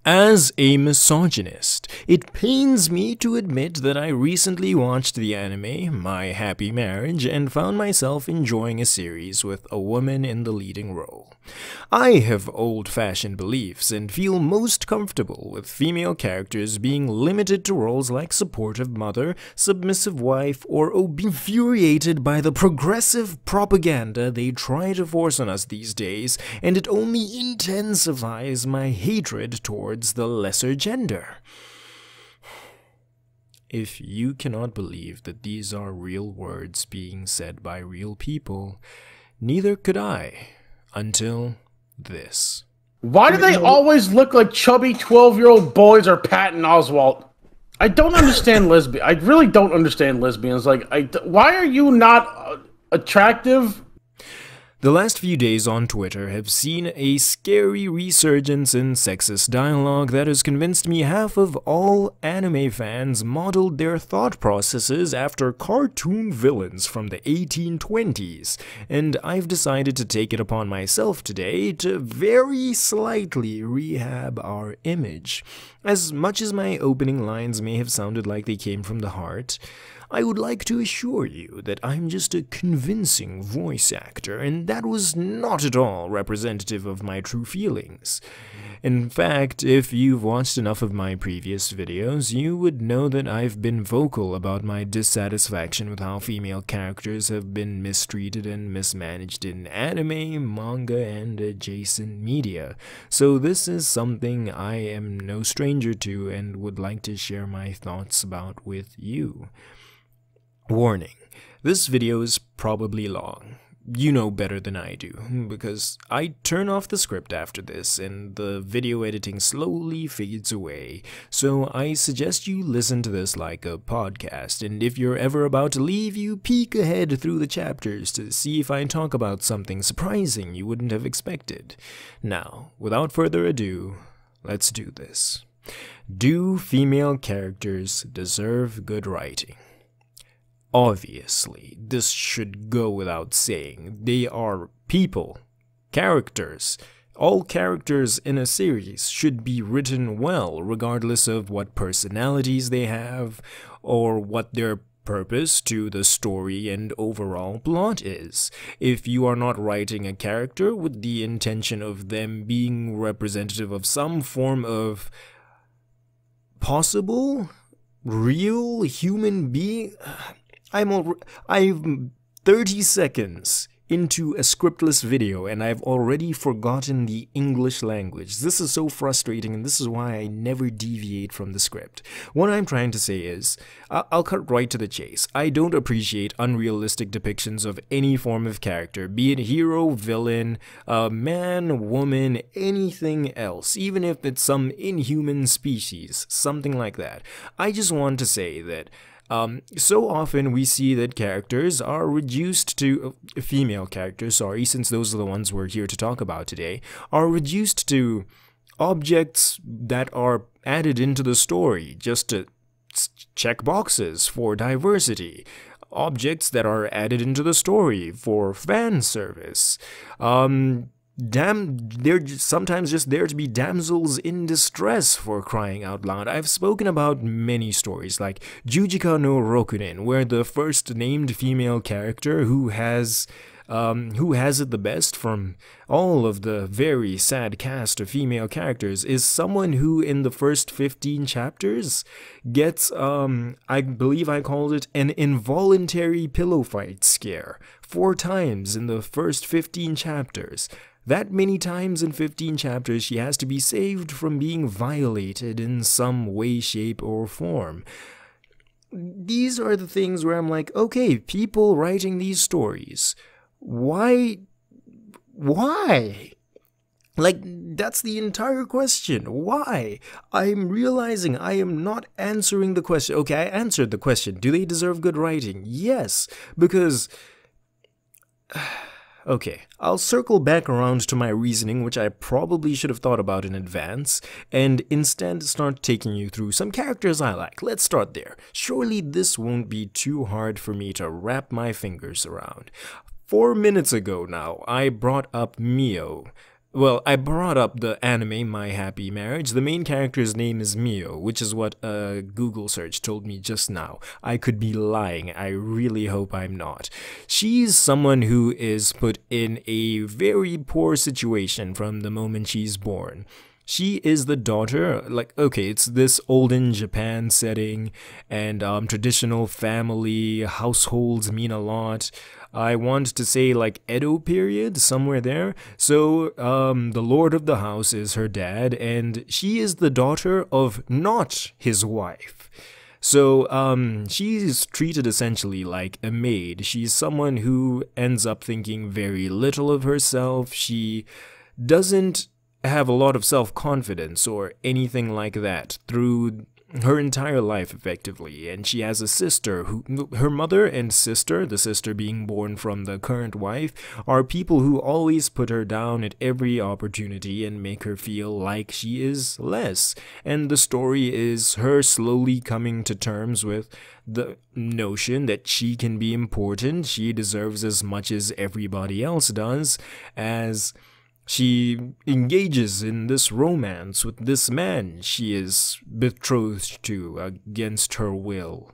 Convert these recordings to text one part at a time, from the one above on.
As a misogynist, it pains me to admit that I recently watched the anime My Happy Marriage and found myself enjoying a series with a woman in the leading role. I have old-fashioned beliefs and feel most comfortable with female characters being limited to roles like supportive mother, submissive wife, or infuriated by the progressive propaganda they try to force on us these days, and it only intensifies my hatred towards the lesser gender. If you cannot believe that these are real words being said by real people, neither could I, until this. Why do they always look like chubby 12-year-old boys or Patton Oswalt? I don't understand lesbians. I really don't understand lesbians. Why are you not attractive? The last few days on Twitter have seen a scary resurgence in sexist dialogue that has convinced me half of all anime fans modeled their thought processes after cartoon villains from the 1820s, and I've decided to take it upon myself today to very slightly rehab our image. As much as my opening lines may have sounded like they came from the heart, I would like to assure you that I'm just a convincing voice actor, and that was not at all representative of my true feelings. In fact, if you've watched enough of my previous videos, you would know that I've been vocal about my dissatisfaction with how female characters have been mistreated and mismanaged in anime, manga, and adjacent media. So this is something I am no stranger to and would like to share my thoughts about with you. Warning, this video is probably long. You know better than I do, because I turn off the script after this and the video editing slowly fades away, so I suggest you listen to this like a podcast, and if you're ever about to leave, you peek ahead through the chapters to see if I talk about something surprising you wouldn't have expected. Now, without further ado, let's do this. Do female characters deserve good writing? Obviously, this should go without saying. They are people, characters. All characters in a series should be written well, regardless of what personalities they have or what their purpose to the story and overall plot is. If you are not writing a character with the intention of them being representative of some form of possible, real human being, I'm 30 seconds into a scriptless video and I've already forgotten the English language. This is so frustrating, and this is why I never deviate from the script. What I'm trying to say is, I'll cut right to the chase. I don't appreciate unrealistic depictions of any form of character, be it hero, villain, man, woman, anything else, even if it's some inhuman species, something like that. I just want to say that so often we see that characters are reduced to, female characters, sorry, since those are the ones we're here to talk about today, are reduced to objects that are added into the story just to check boxes for diversity. Objects that are added into the story for fan service. They're sometimes just there to be damsels in distress, for crying out loud. I've spoken about many stories like Jujika no Rokunin, where the first named female character who has it the best from all of the very sad cast of female characters is someone who in the first 15 chapters gets, I believe I called it an involuntary pillow fight scare 4 times in the first 15 chapters. That many times in 15 chapters, she has to be saved from being violated in some way, shape, or form. These are the things where I'm like, okay, people writing these stories, why? Like, that's the entire question. Why? I'm realizing I am not answering the question. Okay, I answered the question. Do they deserve good writing? Yes, because... Okay, I'll circle back around to my reasoning, which I probably should have thought about in advance, and instead start taking you through some characters I like. Let's start there. Surely this won't be too hard for me to wrap my fingers around. 4 minutes ago now, I brought up Mio, Well, I brought up the anime My Happy Marriage. The main character's name is Mio, which is what a Google search told me just now. I could be lying. I really hope I'm not. She's someone who is put in a very poor situation from the moment she's born. She is the daughter, like, okay, it's this olden Japan setting, and traditional family households mean a lot. I want to say like Edo period, somewhere there. So the lord of the house is her dad, and she is the daughter of not his wife. So she's treated essentially like a maid. She's someone who ends up thinking very little of herself. She doesn't have a lot of self-confidence or anything like that through her entire life, effectively. And she has a sister who, her mother and sister, the sister being born from the current wife, are people who always put her down at every opportunity and make her feel like she is less. And the story is her slowly coming to terms with the notion that she can be important, she deserves as much as everybody else does, as she engages in this romance with this man she is betrothed to against her will.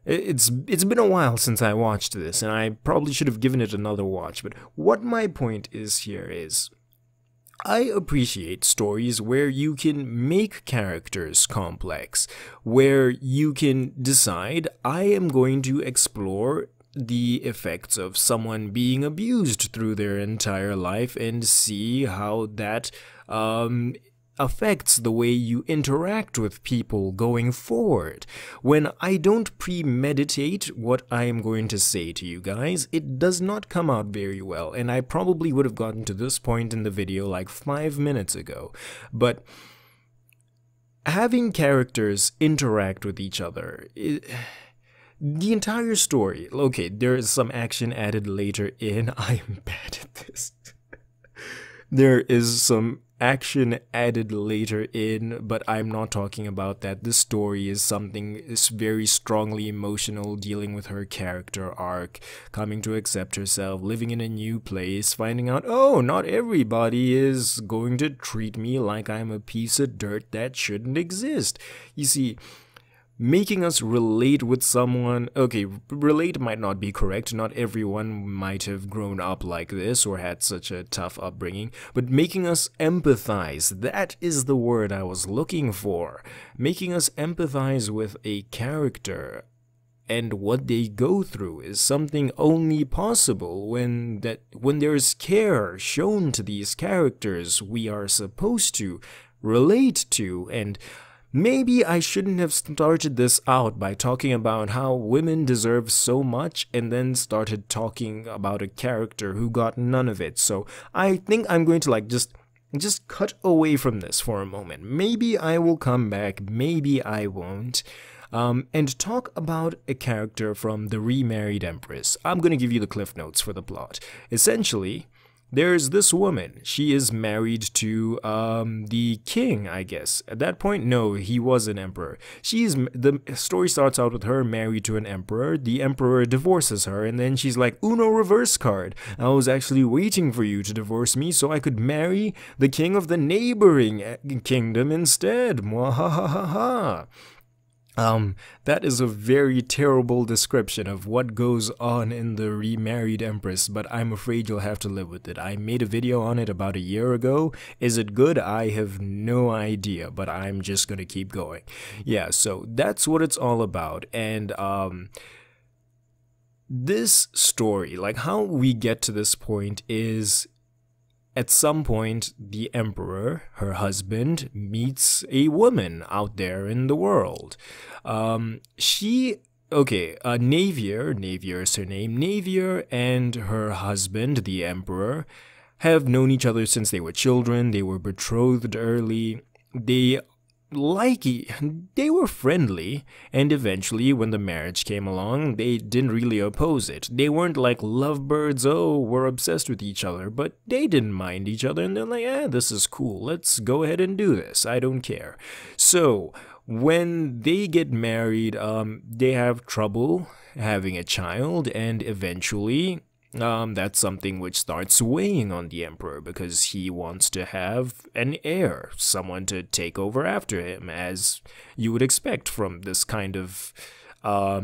It's been a while since I watched this, and I probably should have given it another watch, but what my point is here is, I appreciate stories where you can make characters complex, where you can decide, I am going to explore the effects of someone being abused through their entire life and see how that affects the way you interact with people going forward. When I don't premeditate what I am going to say to you guys, it does not come out very well, and I probably would have gotten to this point in the video like 5 minutes ago. But having characters interact with each other, the entire story, okay, there is some action added later in. I am bad at this. There is some action added later in, but I'm not talking about that. This story is something is very strongly emotional, dealing with her character arc, coming to accept herself, living in a new place, finding out, oh, not everybody is going to treat me like I'm a piece of dirt that shouldn't exist. You see, making us relate with someone, okay, relate might not be correct, not everyone might have grown up like this or had such a tough upbringing, but making us empathize, that is the word I was looking for. Making us empathize with a character and what they go through is something only possible when there's care shown to these characters we are supposed to relate to. And maybe I shouldn't have started this out by talking about how women deserve so much and then started talking about a character who got none of it. So I think I'm going to like just cut away from this for a moment. Maybe I will come back, maybe I won't. And talk about a character from The Remarried Empress. I'm going to give you the cliff notes for the plot. Essentially, there's this woman. She is married to the king, I guess. At that point, no, he was an emperor. The story starts out with her married to an emperor. The emperor divorces her, and then she's like, Uno reverse card. I was actually waiting for you to divorce me so I could marry the king of the neighboring kingdom instead. Mwahahaha. That is a very terrible description of what goes on in The Remarried Empress, but I'm afraid you'll have to live with it. I made a video on it about a year ago. Is it good? I have no idea, but I'm just gonna keep going. Yeah, so that's what it's all about, and this story, like how we get to this point is, at some point, the emperor, her husband, meets a woman out there in the world. Navier is her name. Navier and her husband, the emperor, have known each other since they were children. They were betrothed early. They were friendly, and eventually when the marriage came along, they didn't really oppose it. They weren't like lovebirds, oh, we're obsessed with each other, but they didn't mind each other, and they're like, this is cool, let's go ahead and do this, I don't care. So when they get married, they have trouble having a child, and eventually that's something which starts weighing on the emperor because he wants to have an heir, someone to take over after him, as you would expect from this kind of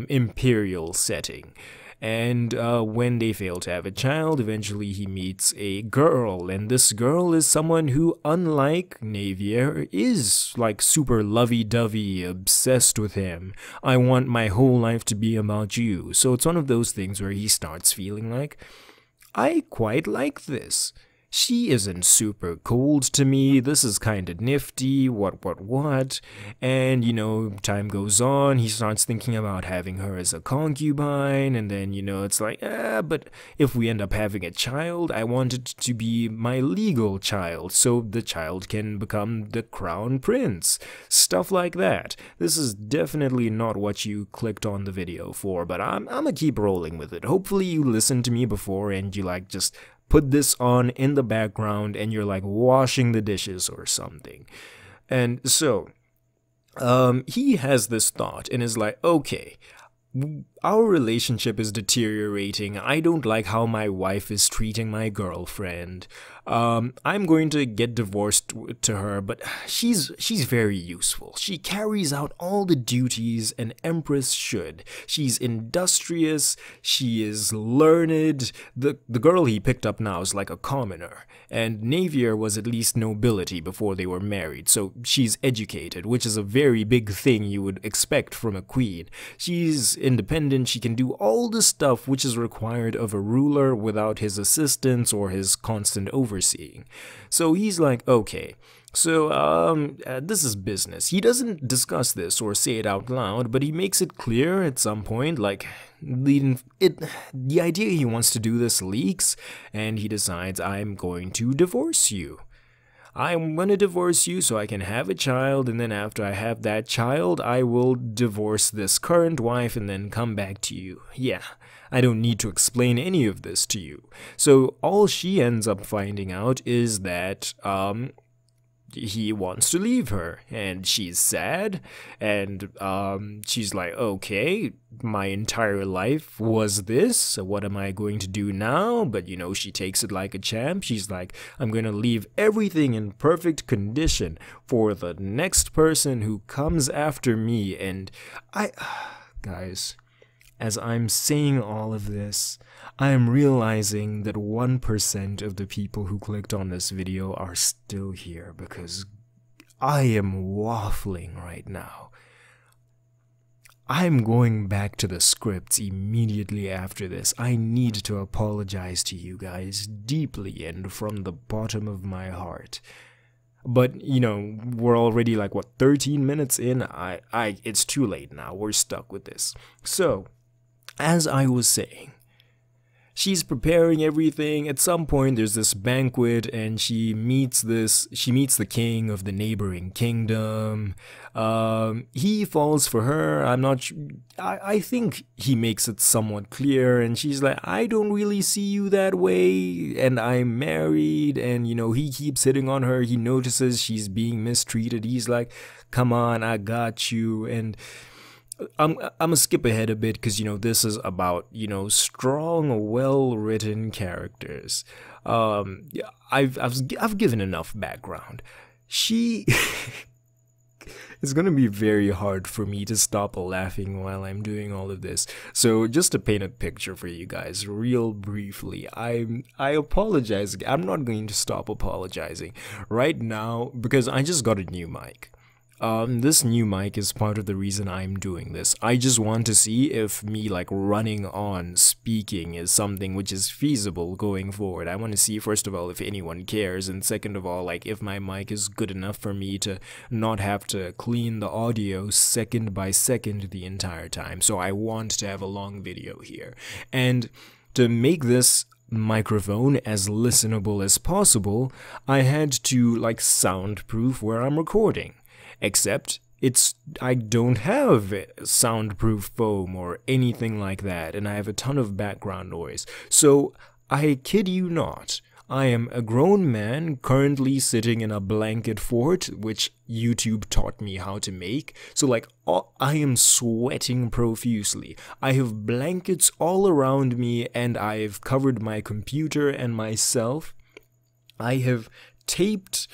imperial setting. And when they fail to have a child, eventually he meets a girl, and this girl is someone who, unlike Navier, is like super lovey-dovey, obsessed with him. I want my whole life to be about you. So it's one of those things where he starts feeling like, I quite like this. She isn't super cold to me, this is kinda nifty, what, and, you know, time goes on, he starts thinking about having her as a concubine, and then, you know, it's like, but if we end up having a child, I want it to be my legal child, so the child can become the crown prince, stuff like that. This is definitely not what you clicked on the video for, but I'm gonna keep rolling with it. Hopefully you listened to me before and you like just put this on in the background and you're like washing the dishes or something. And so he has this thought and is like, okay, our relationship is deteriorating. I don't like how my wife is treating my girlfriend. I'm going to get divorced to her, but she's very useful. She carries out all the duties an empress should. She's industrious, she is learned. The girl he picked up now is like a commoner, and Navier was at least nobility before they were married, so she's educated, which is a very big thing you would expect from a queen. She's independent, she can do all the stuff which is required of a ruler without his assistance or his constant overseeing. So he's like, okay, so this is business. He doesn't discuss this or say it out loud, but he makes it clear at some point, like the idea he wants to do this leaks, and he decides, I'm going to divorce you. I'm going to divorce you so I can have a child, and then after I have that child, I will divorce this current wife and then come back to you. Yeah, I don't need to explain any of this to you. So all she ends up finding out is that he wants to leave her, and she's sad, and she's like, okay, my entire life was this, so what am I going to do now? But you know, she takes it like a champ. She's like, I'm gonna leave everything in perfect condition for the next person who comes after me. And guys, as I'm saying all of this, I am realizing that 1% of the people who clicked on this video are still here because I am waffling right now. I'm going back to the scripts immediately after this. I need to apologize to you guys deeply and from the bottom of my heart. But, you know, we're already like, what, 13 minutes in? It's too late now. We're stuck with this. So, as I was saying, she's preparing everything. At some point there's this banquet and she meets the king of the neighboring kingdom. He falls for her. I'm not sure. I think he makes it somewhat clear, and she's like, I don't really see you that way, and I'm married. And you know, he keeps hitting on her. He notices she's being mistreated. He's like, come on, I got you. And I'm gonna skip ahead a bit because, you know, this is about, you know, strong, well-written characters. I've given enough background. It's gonna be very hard for me to stop laughing while I'm doing all of this. So just to paint a picture for you guys real briefly, I apologize. I'm not going to stop apologizing right now because I just got a new mic. This new mic is part of the reason I'm doing this. I just want to see if me like running on speaking is something which is feasible going forward. I want to see, first of all, if anyone cares, and second of all, like if my mic is good enough for me to not have to clean the audio second by second the entire time. So I want to have a long video here. And to make this microphone as listenable as possible, I had to like soundproof where I'm recording. Except I don't have soundproof foam or anything like that, and I have a ton of background noise. So I kid you not, I am a grown man currently sitting in a blanket fort, which YouTube taught me how to make. So like, I am sweating profusely. I have blankets all around me, and I've covered my computer and myself. I have taped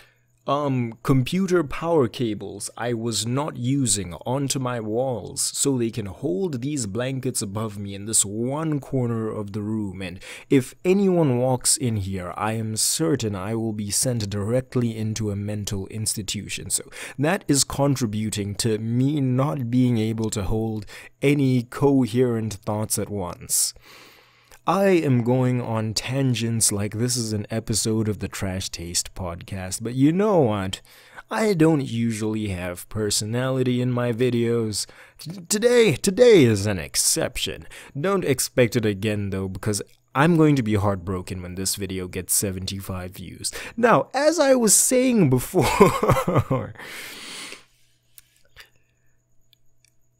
computer power cables I was not using onto my walls so they can hold these blankets above me in this one corner of the room, and if anyone walks in here, I am certain I will be sent directly into a mental institution. So that is contributing to me not being able to hold any coherent thoughts at once. I am going on tangents like this is an episode of the Trash Taste podcast, but you know what? I don't usually have personality in my videos. Today is an exception. Don't expect it again though, because I'm going to be heartbroken when this video gets 75 views. Now, as I was saying before...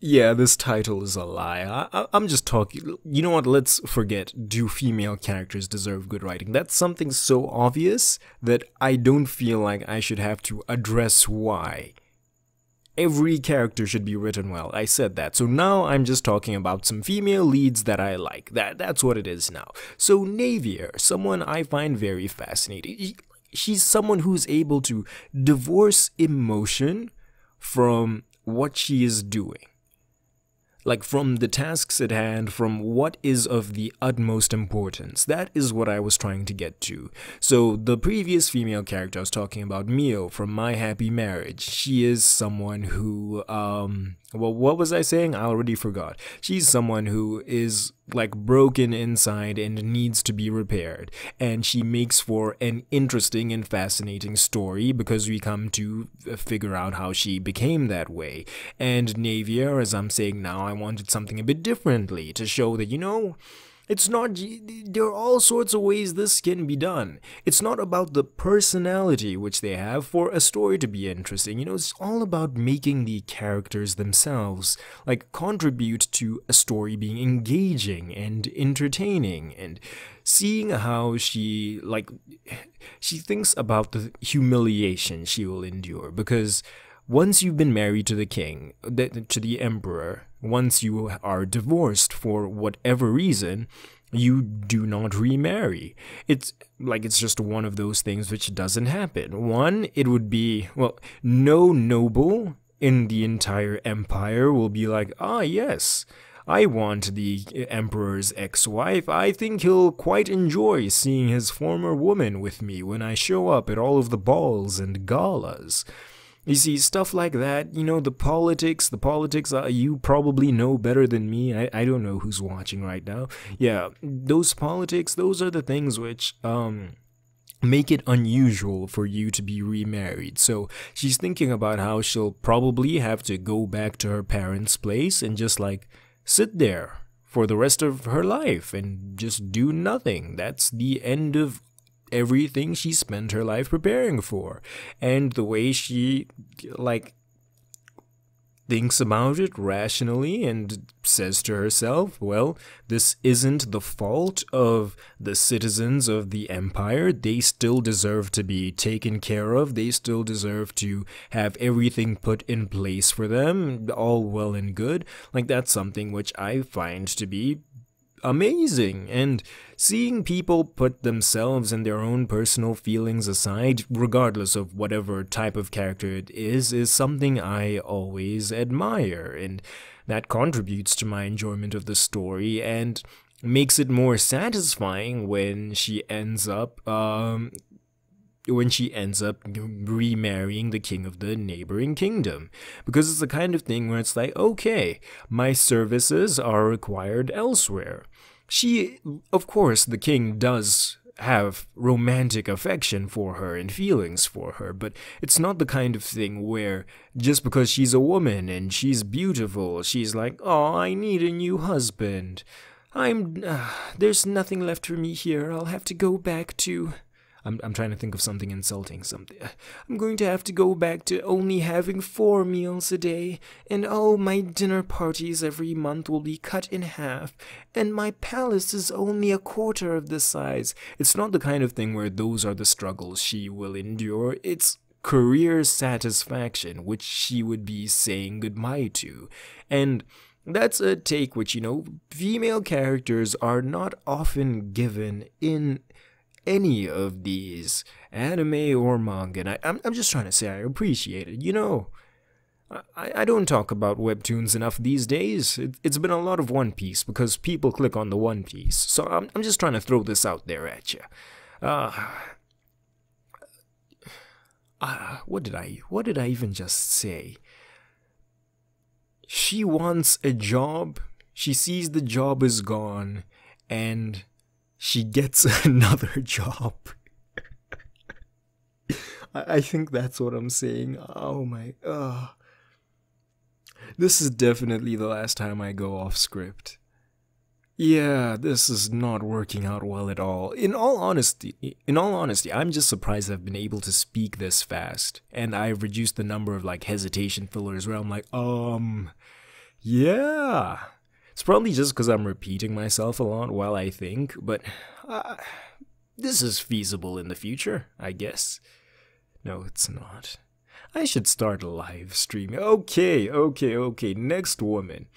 Yeah, this title is a lie. I'm just talking. You know what? Let's forget. Do female characters deserve good writing? That's something so obvious that I don't feel like I should have to address why. Every character should be written well. I said that. So now I'm just talking about some female leads that I like. That's what it is now. So Navier, someone I find very fascinating. She's someone who's able to divorce emotion from what she is doing. Like from the tasks at hand, from what is of the utmost importance. That is what I was trying to get to. So the previous female character I was talking about, Mio from My Happy Marriage, she is someone who, well, what was I saying? I already forgot. She's someone who is like broken inside and needs to be repaired. And she makes for an interesting and fascinating story because we come to figure out how she became that way. And Navier, as I'm saying now, I wanted something a bit differently to show that, you know, it's not, there are all sorts of ways this can be done. It's not about the personality which they have for a story to be interesting. You know, it's all about making the characters themselves, like, contribute to a story being engaging and entertaining, and seeing how she, like, she thinks about the humiliation she will endure, because once you've been married to the king, to the emperor, once you are divorced for whatever reason, you do not remarry. It's just one of those things which doesn't happen. One, it would be, well, no noble in the entire empire will be like, ah, yes, I want the emperor's ex-wife. I think he'll quite enjoy seeing his former woman with me when I show up at all of the balls and galas. You see, stuff like that, you know, the politics, you probably know better than me. I don't know who's watching right now. Yeah, those politics, those are the things which, make it unusual for you to be remarried. So she's thinking about how she'll probably have to go back to her parents' place and just, like, sit there for the rest of her life and just do nothing. That's the end of everything she spent her life preparing for. And the way she, like, thinks about it rationally and says to herself, well, this isn't the fault of the citizens of the empire. They still deserve to be taken care of. They still deserve to have everything put in place for them, all well and good. Like, that's something which I find to be amazing. And seeing people put themselves and their own personal feelings aside, regardless of whatever type of character it is something I always admire, and that contributes to my enjoyment of the story and makes it more satisfying when she ends up remarrying the king of the neighboring kingdom. Because it's the kind of thing where it's like, okay, my services are required elsewhere. Of course, the king does have romantic affection for her and feelings for her, but it's not the kind of thing where just because she's a woman and she's beautiful, she's like, oh, I need a new husband. There's nothing left for me here. I'll have to go back to I'm trying to think of something insulting. I'm going to have to go back to only having 4 meals a day, and all my dinner parties every month will be cut in half, and my palace is only a quarter of the size. It's not the kind of thing where those are the struggles she will endure. It's career satisfaction, which she would be saying goodbye to. And that's a take which, female characters are not often given in any of these anime or manga, and I'm just trying to say I appreciate it. I don't talk about webtoons enough these days. It's been a lot of One Piece because people click on the One Piece, so I'm just trying to throw this out there at you. What did I even just say? She wants a job, she sees the job is gone, and she gets another job. I think that's what I'm saying. Oh my, this is definitely the last time I go off script. Yeah, this is not working out well at all. In all honesty, I'm just surprised I've been able to speak this fast, and I've reduced the number of hesitation fillers where I'm like, yeah. It's probably just because I'm repeating myself a lot while I think, but this is feasible in the future, I guess. No, it's not. I should start a live stream. Okay, next woman.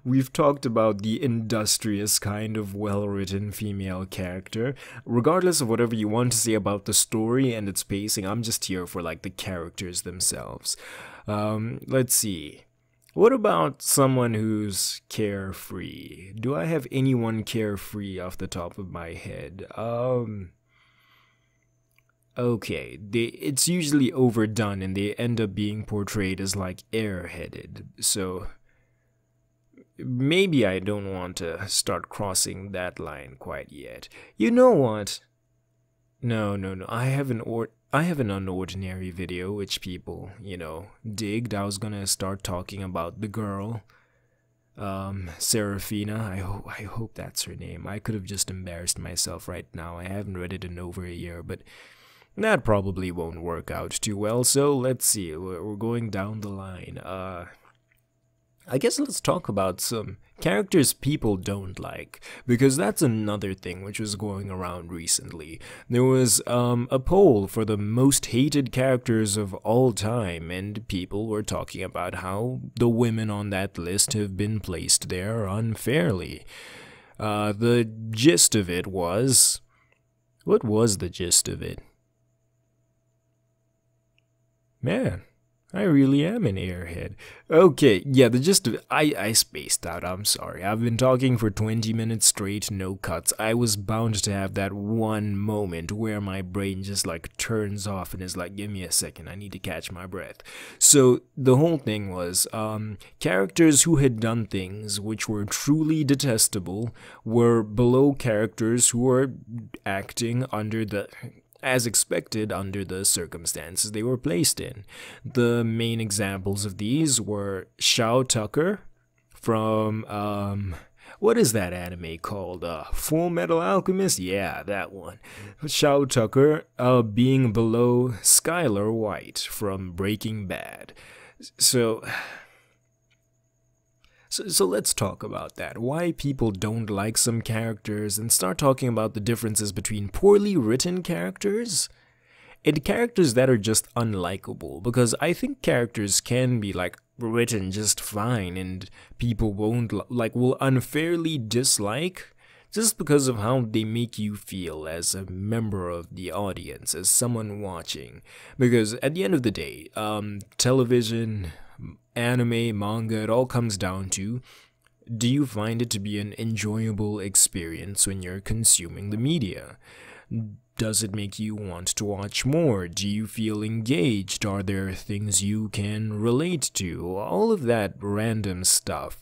We've talked about the industrious kind of well-written female character. Regardless of whatever you want to say about the story and its pacing, I'm just here for the characters themselves. Let's see. What about someone who's carefree? Do I have anyone carefree off the top of my head? Okay, it's usually overdone and they end up being portrayed as airheaded, so maybe I don't want to start crossing that line quite yet. You know what? No, I have an unordinary video which people, digged. I was gonna start talking about the girl, Seraphina. I hope that's her name. I could have just embarrassed myself right now. I haven't read it in over a year, but that probably won't work out too well. So let's see. We're going down the line. I guess let's talk about some characters people don't like, because that's another thing which was going around recently. There was a poll for the most hated characters of all time, and people were talking about how the women on that list have been placed there unfairly. The gist of it was... What was the gist of it? Man, I really am an airhead. Okay, yeah, the gist of it, I spaced out, I'm sorry. I've been talking for 20 minutes straight, no cuts. I was bound to have that one moment where my brain just turns off and is like, give me a second, I need to catch my breath. So the whole thing was, characters who had done things which were truly detestable were below characters who were acting under the... as expected under the circumstances they were placed in. The main examples of these were Shao Tucker from, what is that anime called? Full Metal Alchemist? Yeah, that one. Shao Tucker being below Skylar White from Breaking Bad. So let's talk about that. Why people don't like some characters, and start talking about the differences between poorly written characters and characters that are just unlikable. Because I think characters can be written just fine, and people won't will unfairly dislike just because of how they make you feel as a member of the audience, as someone watching. Because at the end of the day, television, anime, manga, it all comes down to, do you find it to be an enjoyable experience when you're consuming the media? Does it make you want to watch more? Do you feel engaged? Are there things you can relate to? All of that random stuff.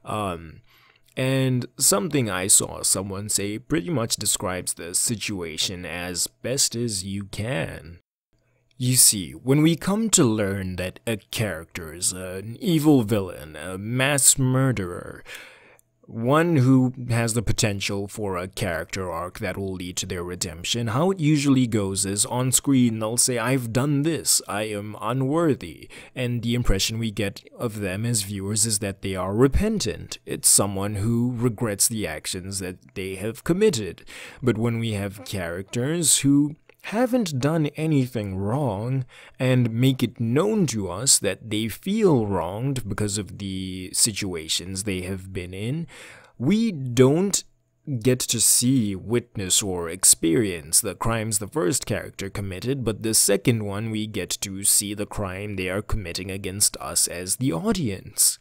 And something I saw someone say pretty much describes the situation as best as you can. You see, when we come to learn that a character is an evil villain, a mass murderer, one who has the potential for a character arc that will lead to their redemption. How it usually goes is on screen they'll say, I've done this, I am unworthy, and the impression we get of them as viewers is that they are repentant. It's someone who regrets the actions that they have committed. But when we have characters who haven't done anything wrong and make it known to us that they feel wronged because of the situations they have been in, we don't get to see, witness, or experience the crimes the first character committed, but the second one we get to see the crime they are committing against us as the audience.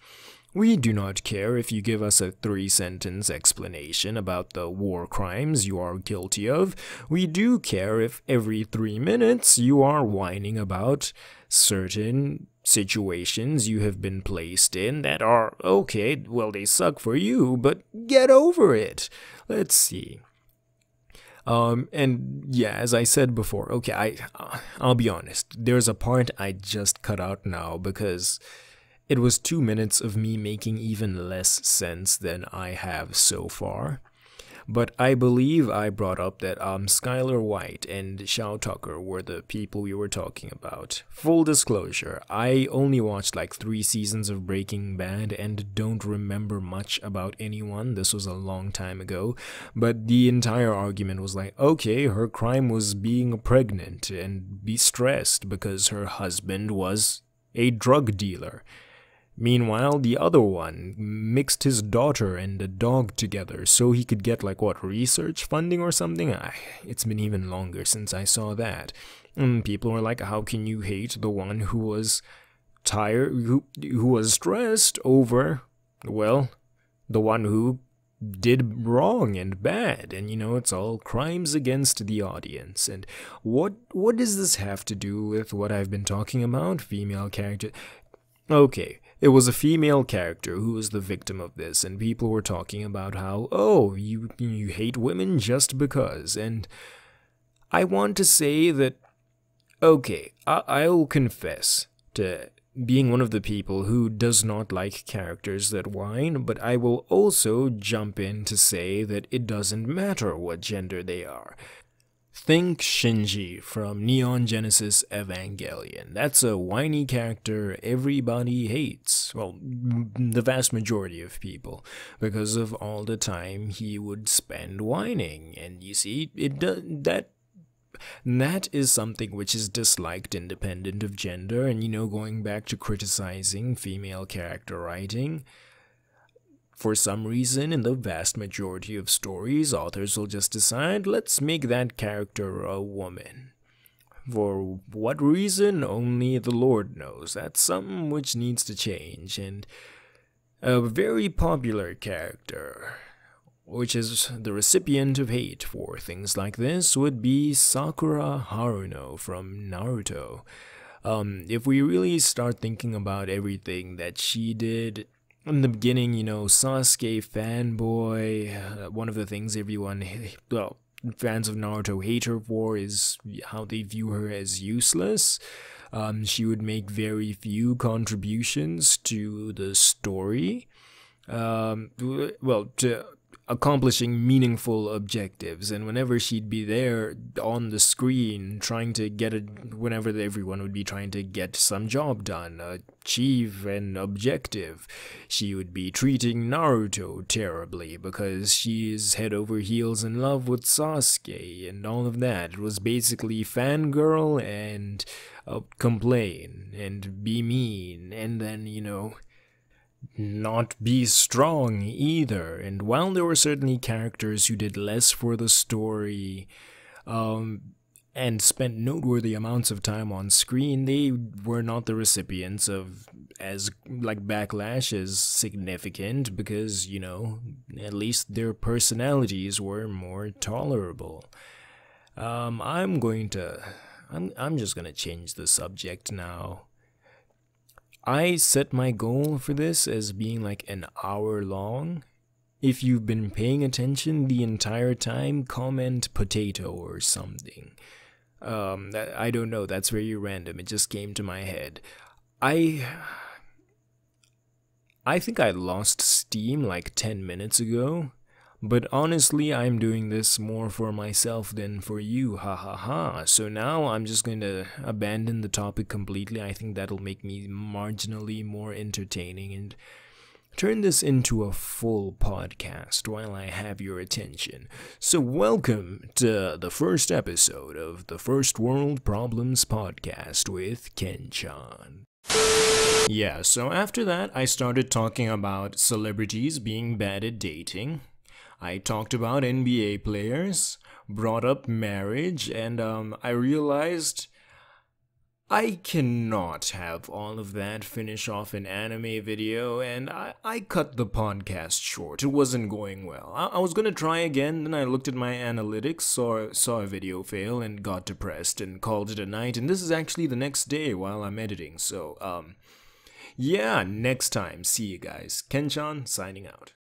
We do not care if you give us a 3-sentence explanation about the war crimes you are guilty of. We do care if every 3 minutes you are whining about certain situations you have been placed in that are, okay, well, they suck for you, but get over it. Let's see. And yeah, as I said before, okay, I'll be honest, there's a part I just cut out now because it was 2 minutes of me making even less sense than I have so far. But I believe I brought up that Skylar White and Shao Tucker were the people we were talking about. Full disclosure, I only watched like 3 seasons of Breaking Bad and don't remember much about anyone. This was a long time ago. But the entire argument was like, okay, her crime was being pregnant and be stressed because her husband was a drug dealer. Meanwhile, the other one mixed his daughter and a dog together so he could get, like, what, research funding or something? It's been even longer since I saw that. And people were like, how can you hate the one who was tired, who was stressed over, well, the one who did wrong and bad? And, you know, it's all crimes against the audience. And what does this have to do with what I've been talking about? Female character. Okay. It was a female character who was the victim of this, and people were talking about how, oh, you hate women just because, and I want to say that, okay, I'll confess to being one of the people who does not like characters that whine, but I will also jump in to say that it doesn't matter what gender they are. Think Shinji from Neon Genesis Evangelion. That's a whiny character everybody hates. Well, the vast majority of people, because of all the time he would spend whining. And you see, that is something which is disliked independent of gender. And, you know, going back to criticizing female character writing, for some reason, in the vast majority of stories, authors will just decide, let's make that character a woman. For what reason, only the Lord knows. That's something which needs to change. And a very popular character, which is the recipient of hate for things like this, would be Sakura Haruno from Naruto. If we really start thinking about everything that she did in the beginning, you know, Sasuke fanboy, one of the things everyone, well, fans of Naruto hate her for is how they view her as useless. She would make very few contributions to the story, well, to accomplishing meaningful objectives, and whenever she'd be there on the screen trying to get it, whenever everyone would be trying to get some job done, achieve an objective, she would be treating Naruto terribly because she is head over heels in love with Sasuke and all of that. It was basically fangirl and complain and be mean, and then, you know, not be strong either. And while there were certainly characters who did less for the story and spent noteworthy amounts of time on screen, they were not the recipients of as like backlash as significant because, you know, at least their personalities were more tolerable. I'm just gonna change the subject now. I set my goal for this as being like an hour long. If you've been paying attention the entire time, comment potato or something. I don't know, that's very random, it just came to my head. I I think I lost steam like 10 minutes ago. But honestly, I'm doing this more for myself than for you, ha ha ha. So now I'm just going to abandon the topic completely. I think that'll make me marginally more entertaining and turn this into a full podcast while I have your attention. So welcome to the first episode of the First World Problems podcast with Ken-chan. Yeah, so after that, I started talking about celebrities being bad at dating. I talked about NBA players, brought up marriage, and I realized I cannot have all of that finish off an anime video, and I cut the podcast short. It wasn't going well. I was gonna try again, then I looked at my analytics, saw a video fail, and got depressed and called it a night, and this is actually the next day while I'm editing, so, yeah, next time. See you guys. Ken-chan, signing out.